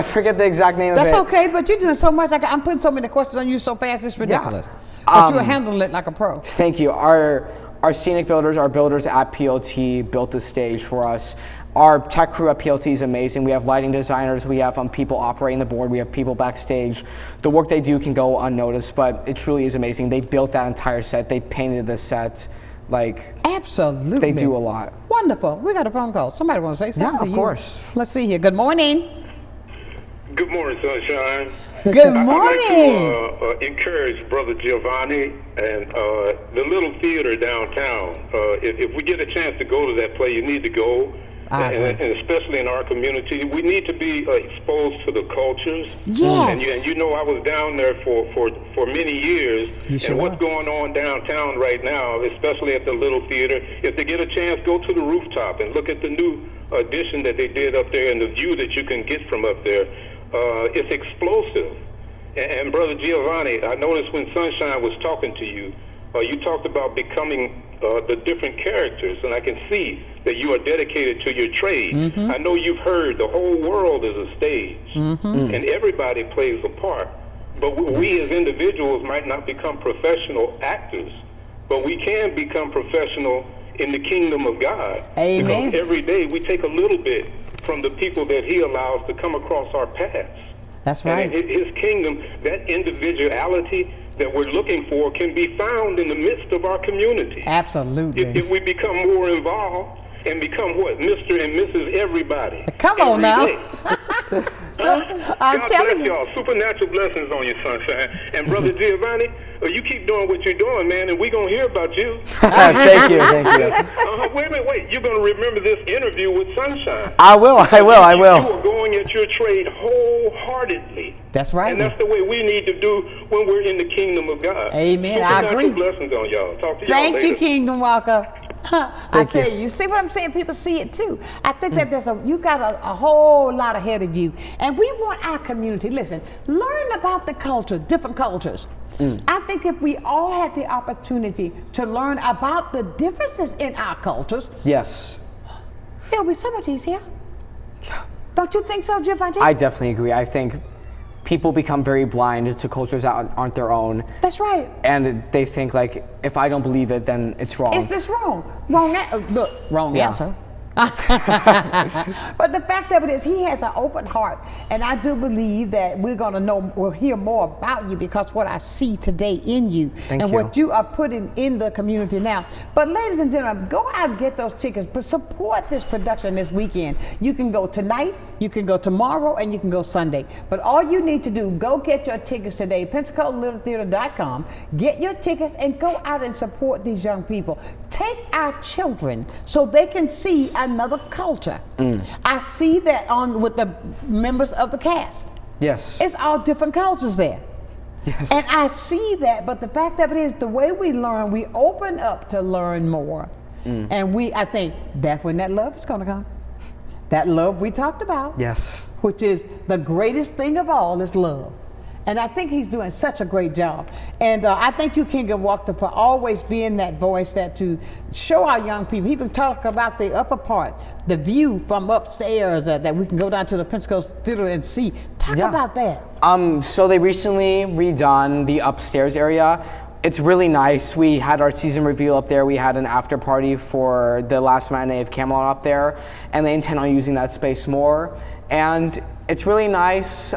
forget the exact name of it. That's okay, but you're doing so much. I'm putting so many questions on you so fast, it's ridiculous. But you're handling it like a pro. Thank you. Our scenic builders, our builders at PLT built the stage for us. Our tech crew at PLT is amazing. We have lighting designers, we have people operating the board, we have people backstage. The work they do can go unnoticed, but it truly is amazing. They built that entire set, they painted the set, like, absolutely. they do a lot. Wonderful. We got a phone call. Somebody want to say something? Yeah, to of you? course. Let's see here. Good morning. Good morning, Sonshine. Good morning. I'd like to encourage Brother Giovanni and the little theater downtown. If we get a chance to go to that play, you need to go. And especially in our community, we need to be exposed to the cultures. Yes. And you know, I was down there for many years. And what's going on downtown right now, especially at the little theater, if they get a chance, go to the rooftop and look at the new addition that they did up there and the view that you can get from up there. It's explosive. And Brother Giovanni, I noticed when Sonshine was talking to you, you talked about becoming the different characters, and I can see that you are dedicated to your trade. I know you've heard the whole world is a stage, and everybody plays a part. But we as individuals might not become professional actors, but we can become professional in the kingdom of God. Amen. Because every day we take a little bit from the people that He allows to come across our paths. That's right. And in His kingdom, that individuality that we're looking for can be found in the midst of our community. Absolutely. If we become more involved and become what? Mr. and Mrs. Everybody. Come on now. God bless y'all. Supernatural blessings on you, Sonshine. And Brother Giovanni, you keep doing what you're doing, man, and we're going to hear about you. Thank you, thank you. Wait a minute, wait. You're going to remember this interview with Sonshine. I will. You are going at your trade wholeheartedly. That's right. And that's the way we need to do when we're in the kingdom of God. Amen. I agree. Blessings on y'all. Talk to y'all Thank later. you, Kingdom Walker. I tell you, see what I'm saying? People see it too. I think that you got a whole lot ahead of you. And we want our community, listen, learn about the culture, different cultures. I think if we all had the opportunity to learn about the differences in our cultures, yes, it'll be so much easier. Don't you think so, Giovanni? I definitely agree. I think people become very blind to cultures that aren't their own. That's right. And they think, like, if I don't believe it, then it's wrong. It's just wrong. Wrong answer. But the fact of it is, he has an open heart, and I do believe that we'll hear more about you because what I see today in you what you are putting in the community now. But ladies and gentlemen, go out and get those tickets, but support this production this weekend. You can go tonight, you can go tomorrow, and you can go Sunday. But all you need to do, go get your tickets today, PensacolaLittleTheater.com, get your tickets and go out and support these young people. Take our children so they can see another culture. I see that with the members of the cast. Yes. It's all different cultures there. Yes. And I see that, but the fact of it is, the way we learn, we open up to learn more. And I think that's when that love is going to come. That love we talked about. Yes. Which is the greatest thing of all is love. And I think he's doing such a great job. And I thank you, King of Walker, for always being that voice that to show our young people. He even talk about the upper part, the view from upstairs that we can go down to the Pensacola Theater and see. Talk about that. So they recently redone the upstairs area. It's really nice. We had our season reveal up there. We had an after party for the last matinee of CAMELOT up there, and they intend on using that space more. And it's really nice.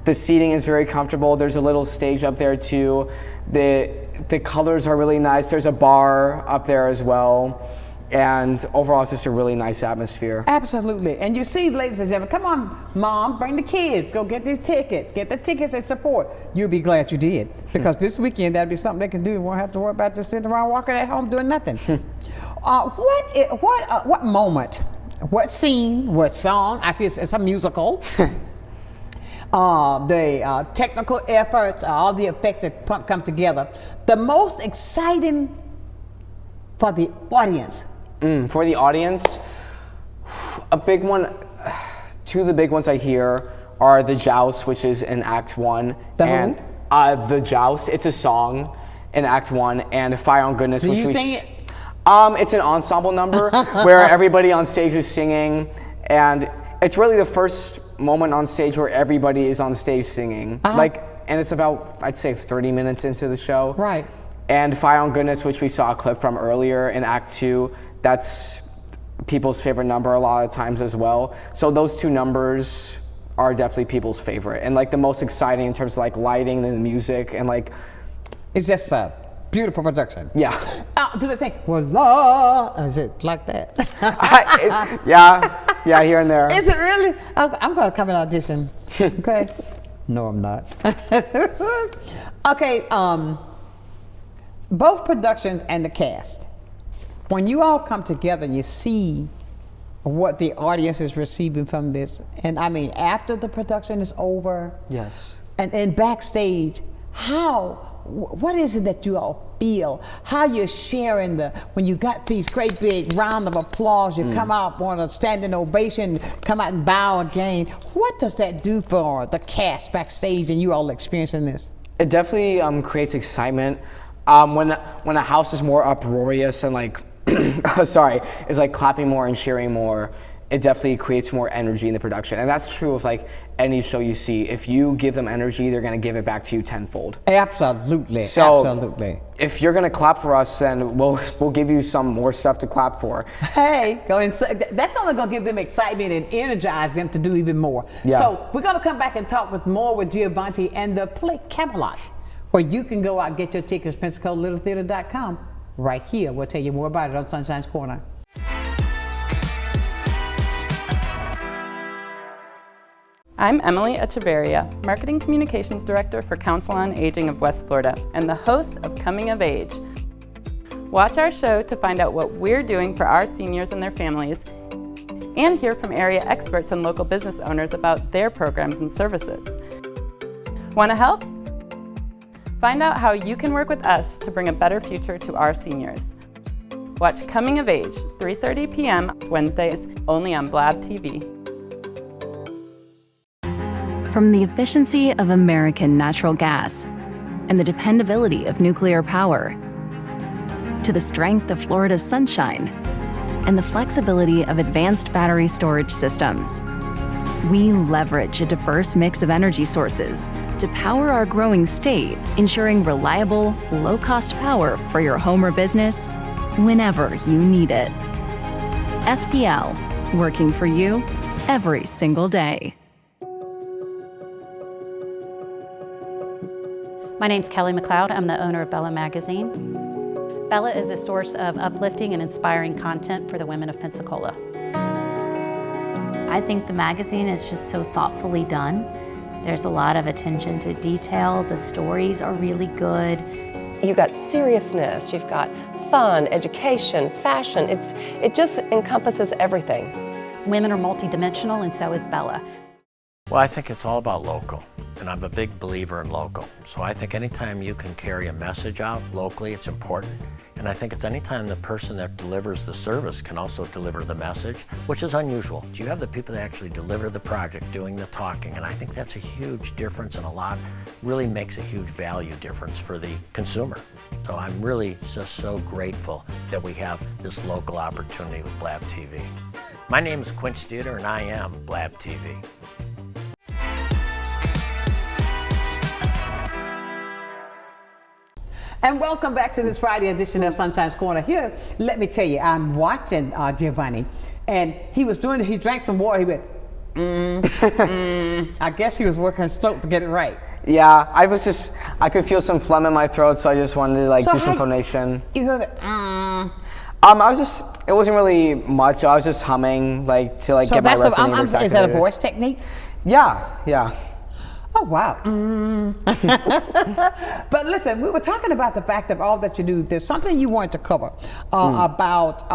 The seating is very comfortable. There's a little stage up there too. The colors are really nice. There's a bar up there as well. And overall, it's just a really nice atmosphere. Absolutely. And you see, ladies and gentlemen, come on, Mom, bring the kids. Go get these tickets. Get the tickets and support. You'll be glad you did. Because this weekend, that'll be something they can do. You won't have to worry about just sitting around walking at home doing nothing. What moment, what scene, what song, I see it's a musical. The technical efforts, all the effects that come together. The most exciting for the audience. For the audience, a big one, two of the big ones I hear are The Joust, which is in Act 1. The Joust, it's a song in Act 1, and Fire on Goodness. Do you sing it? It's an ensemble number where everybody on stage is singing, and it's really the first moment on stage where everybody is on stage singing. And it's about, I'd say, 30 minutes into the show. Right. And Fire on Goodness, which we saw a clip from earlier in Act 2, that's people's favorite number a lot of times as well. So those two numbers are definitely people's favorite, and like the most exciting in terms of like lighting and the music, and like it's just a beautiful production. Yeah. Do they say voila? Is it like that? Yeah, here and there. Is it really? I'm going to come and audition. Okay. No, I'm not. Okay. Both productions and the cast. When you all come together, you see what the audience is receiving from this, and I mean after the production is over. Yes. And backstage, what is it that you all feel? How you're sharing when you got these great big round of applause, you come out on a standing ovation, come out and bow again. What does that do for the cast backstage and you all experiencing this? It definitely creates excitement. When a house is more uproarious and like, sorry, is like clapping more and cheering more, it definitely creates more energy in the production. And that's true of like any show you see. If you give them energy, they're gonna give it back to you tenfold. Absolutely, so absolutely. If you're gonna clap for us, then we'll give you some more stuff to clap for. Hey, that's only gonna give them excitement and energize them to do even more. Yeah. So we're gonna come back and talk more with Giovanni and the play CAMELOT, where you can go out and get your tickets, PensacolaLittleTheater.com. Right here, we'll tell you more about it on Sunshine's Corner. I'm Emily Echeverria, Marketing Communications Director for Council on Aging of West Florida and the host of Coming of Age. Watch our show to find out what we're doing for our seniors and their families, and hear from area experts and local business owners about their programs and services. Want to help? Find out how you can work with us to bring a better future to our seniors. Watch Coming of Age, 3:30 p.m. Wednesdays, only on Blab TV. From the efficiency of American natural gas and the dependability of nuclear power, to the strength of Florida's sunshine and the flexibility of advanced battery storage systems, we leverage a diverse mix of energy sources to power our growing state, ensuring reliable, low-cost power for your home or business whenever you need it. FPL, working for you every single day. My name's Kelly McLeod. I'm the owner of Bella Magazine. Bella is a source of uplifting and inspiring content for the women of Pensacola. I think the magazine is just so thoughtfully done. There's a lot of attention to detail. The stories are really good. You've got seriousness, you've got fun, education, fashion. It just encompasses everything. Women are multidimensional, and so is Bella. Well, I think it's all about local, and I'm a big believer in local. So I think anytime you can carry a message out locally, it's important. And I think it's anytime the person that delivers the service can also deliver the message, which is unusual. You have the people that actually deliver the project doing the talking, and I think that's a huge difference, and really makes a huge value difference for the consumer. So I'm really just so grateful that we have this local opportunity with Blab TV. My name is Quint Studer, and I am Blab TV. And welcome back to this Friday edition of Sunshine's Corner. Here, let me tell you, I'm watching Giovanni, and he drank some water, he went, I guess he was working his throat to get it right. Yeah, I could feel some phlegm in my throat, so I just wanted to do some phonation. You heard it, it wasn't really much, I was just humming, to get my resting activated. Is that a voice technique? Yeah. Oh, wow. But listen, we were talking about the fact of all that you do. There's something you wanted to cover about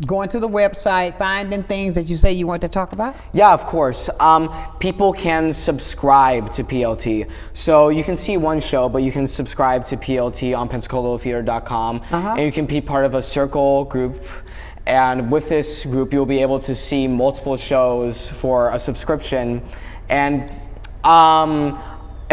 going to the website, finding things that you say you want to talk about? Yeah, of course. People can subscribe to PLT. So you can see one show, but you can subscribe to PLT on PensacolaLittleTheater.com, and you can be part of a circle group. And with this group, you'll be able to see multiple shows for a subscription. And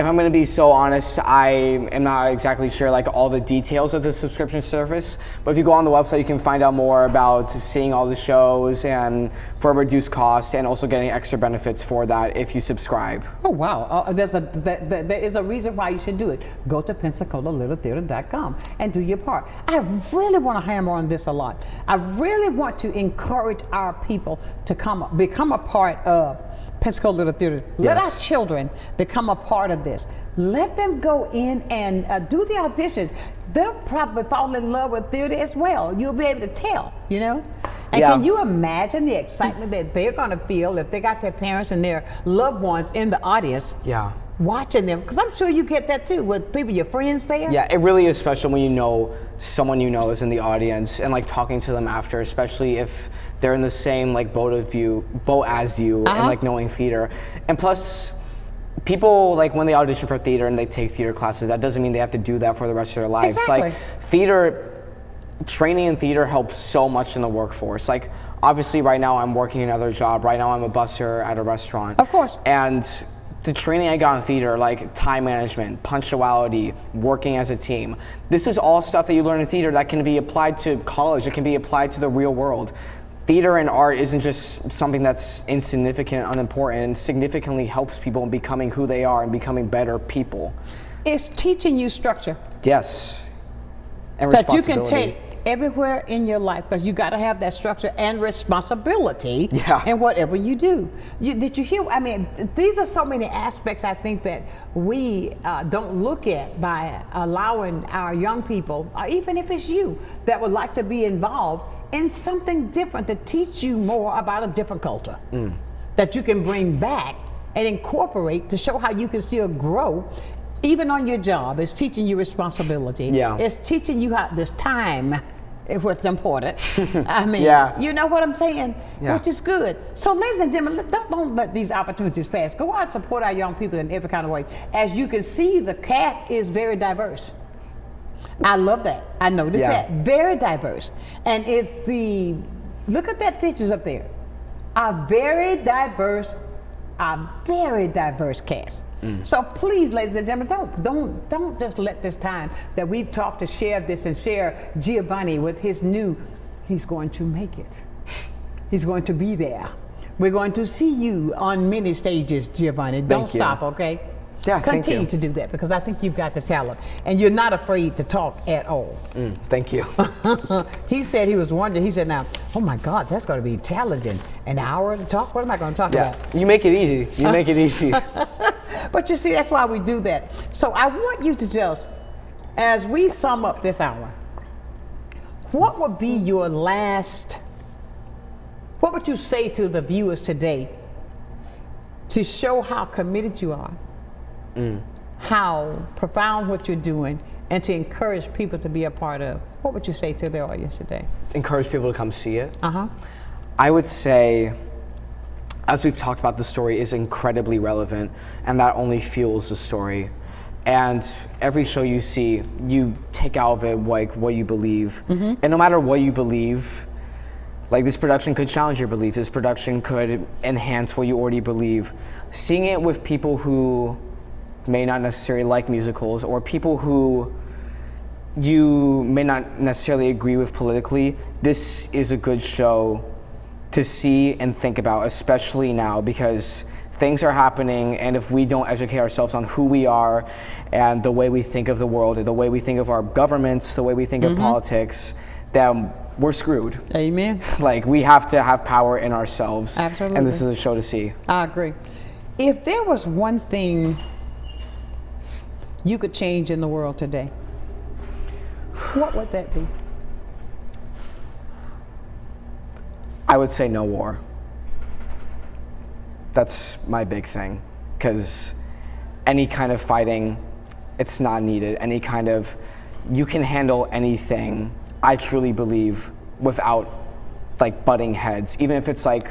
If I'm going to be so honest, I am not exactly sure like all the details of the subscription service, but if you go on the website, you can find out more about seeing all the shows and for a reduced cost, and also getting extra benefits for that if you subscribe. Oh wow, there is a reason why you should do it. Go to PensacolaLittleTheater.com and do your part. I really want to hammer on this a lot. I really want to encourage our people to become a part of Pensacola Little Theater. Let our children become a part of this. Let them go in and do the auditions. They'll probably fall in love with theater as well. You'll be able to tell, you know? And can you imagine the excitement that they're gonna feel if they got their parents and their loved ones in the audience watching them? Because I'm sure you get that too with people, your friends there. Yeah, it really is special when you know someone you know is in the audience and like talking to them after, especially if they're in the same like boat as you and like knowing theater. And plus, people like when they audition for theater and they take theater classes, that doesn't mean they have to do that for the rest of their lives. Exactly. Like theater, training in theater helps so much in the workforce. Like obviously right now I'm working another job. Right now I'm a busser at a restaurant. Of course. And the training I got in theater, like time management, punctuality, working as a team, this is all stuff that you learn in theater that can be applied to college. It can be applied to the real world. Theater and art isn't just something that's insignificant, unimportant, and significantly helps people in becoming who they are and becoming better people. It's teaching you structure. Yes. And that you can responsibility. take everywhere in your life, because you got to have that structure and responsibility in whatever you do. Did you hear? I mean, these are so many aspects I think that we don't look at by allowing our young people, or even if it's you, that would like to be involved in something different to teach you more about a different culture that you can bring back and incorporate to show how you can still grow. Even on your job, it's teaching you responsibility. It's teaching you how this time is what's important. I mean, you know what I'm saying? Which is good. So ladies and gentlemen, don't let these opportunities pass. Go out and support our young people in every kind of way. As you can see, the cast is very diverse. I love that. I noticed that. Very diverse. And it's look at that pictures up there. A very diverse cast. So please, ladies and gentlemen, don't just let this time that we've talked to share this and share Giovanni with his he's going to make it. He's going to be there. We're going to see you on many stages, Giovanni. Don't stop, okay? Yeah, continue to do that, because I think you've got the talent and you're not afraid to talk at all. Thank you. He said he was wondering, he said, now, oh my God, that's going to be challenging. An hour to talk? What am I going to talk about? You make it easy. You make it easy. But you see, that's why we do that. So I want you to just, as we sum up this hour, what would be your what would you say to the viewers today to show how committed you are? How profound what you're doing, and to encourage people to be a part of? What would you say to the audience today? Encourage people to come see it. I would say, as we've talked about, the story is incredibly relevant, and that only fuels the story. And every show you see, you take out of it like what you believe. And no matter what you believe, like this production could challenge your beliefs. This production could enhance what you already believe. Seeing it with people who may not necessarily like musicals, or people who you may not necessarily agree with politically, this is a good show to see and think about, especially now, because things are happening, and if we don't educate ourselves on who we are and the way we think of the world, and the way we think of our governments, the way we think of politics, then we're screwed. Amen. Like, we have to have power in ourselves. Absolutely. And this is a show to see. I agree. If there was one thing you could change in the world today, what would that be? I would say no war. That's my big thing, because any kind of fighting, it's not needed. Any kind of, you can handle anything, I truly believe, without like butting heads. Even if it's like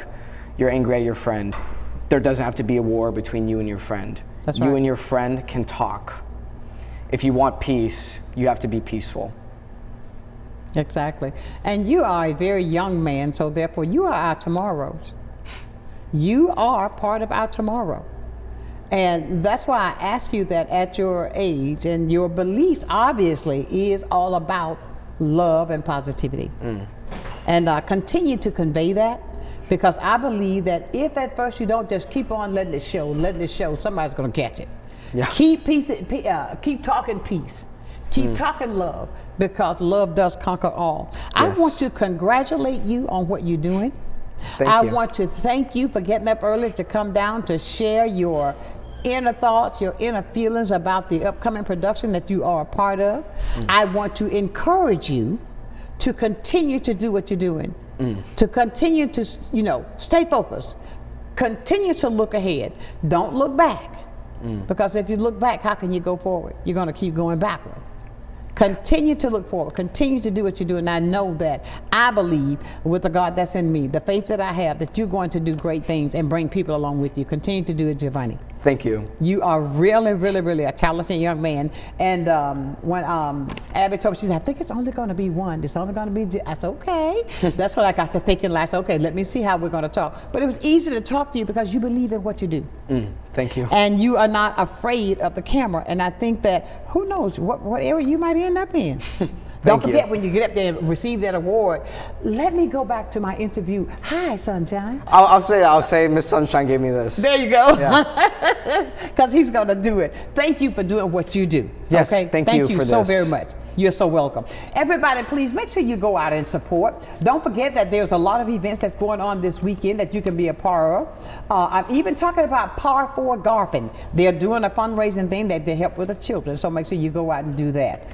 you're angry at your friend, there doesn't have to be a war between you and your friend. That's right. You and your friend can talk. If you want peace, you have to be peaceful. Exactly. And you are a very young man, so therefore you are our tomorrows. You are part of our tomorrow. And that's why I ask you that at your age, and your beliefs obviously is all about love and positivity. And continue to convey that, because I believe that if at first you don't just keep on letting it show, somebody's gonna catch it. Yeah. Keep talking peace. Keep talking love, because love does conquer all. Yes. I want to congratulate you on what you're doing. I want to thank you for getting up early to come down to share your inner thoughts, your inner feelings about the upcoming production that you are a part of. I want to encourage you to continue to do what you're doing, to continue to, stay focused, continue to look ahead. Don't look back, because if you look back, how can you go forward? You're going to keep going backward. Continue to look forward. Continue to do what you do. And I know that I believe with the God that's in me, the faith that I have, that you're going to do great things and bring people along with you. Continue to do it, Giovanni. Thank you. You are really, really, really a talented young man. And when Abby told me, she said, I think it's only going to be one. It's only going to be, I said, okay. That's what I got to thinking last. Okay, let me see how we're going to talk. But it was easy to talk to you because you believe in what you do. Thank you. And you are not afraid of the camera. And I think that, who knows what area you might end up in. Don't forget when you get up there and receive that award. Let me go back to my interview. Hi, Sonshine. I'll say Miss Sonshine gave me this. There you go. Because he's going to do it. Thank you for doing what you do. Yes, okay? thank you for so this. very much. You're so welcome. Everybody, please make sure you go out and support. Don't forget that there's a lot of events that's going on this weekend that you can be a part of. I'm even talking about Par 4 Garfing. They're doing a fundraising thing that they help with the children, so make sure you go out and do that.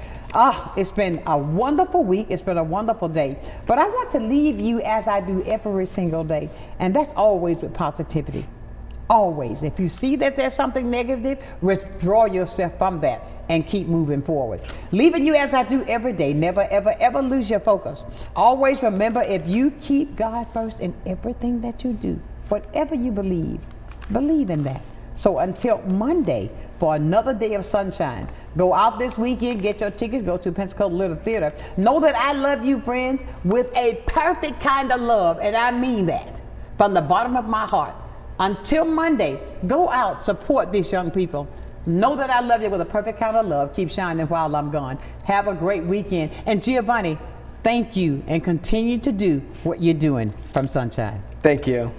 It's been a wonderful week. It's been a wonderful day. But I want to leave you as I do every single day, and that's always with positivity. Always. If you see that there's something negative, withdraw yourself from that and keep moving forward. Leaving you as I do every day. Never, ever, ever lose your focus. Always remember, if you keep God first in everything that you do, whatever you believe in that. So until Monday, for another day of sunshine, go out this weekend, get your tickets, go to Pensacola Little Theater. Know that I love you, friends, with a perfect kind of love, and I mean that from the bottom of my heart. Until Monday, go out, support these young people. Know that I love you with a perfect kind of love. Keep shining while I'm gone. Have a great weekend. And Giovanni, thank you, and continue to do what you're doing from Sonshine. Thank you.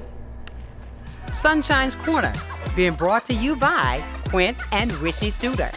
Sonshine's Corner, being brought to you by Quint and Richie Studer.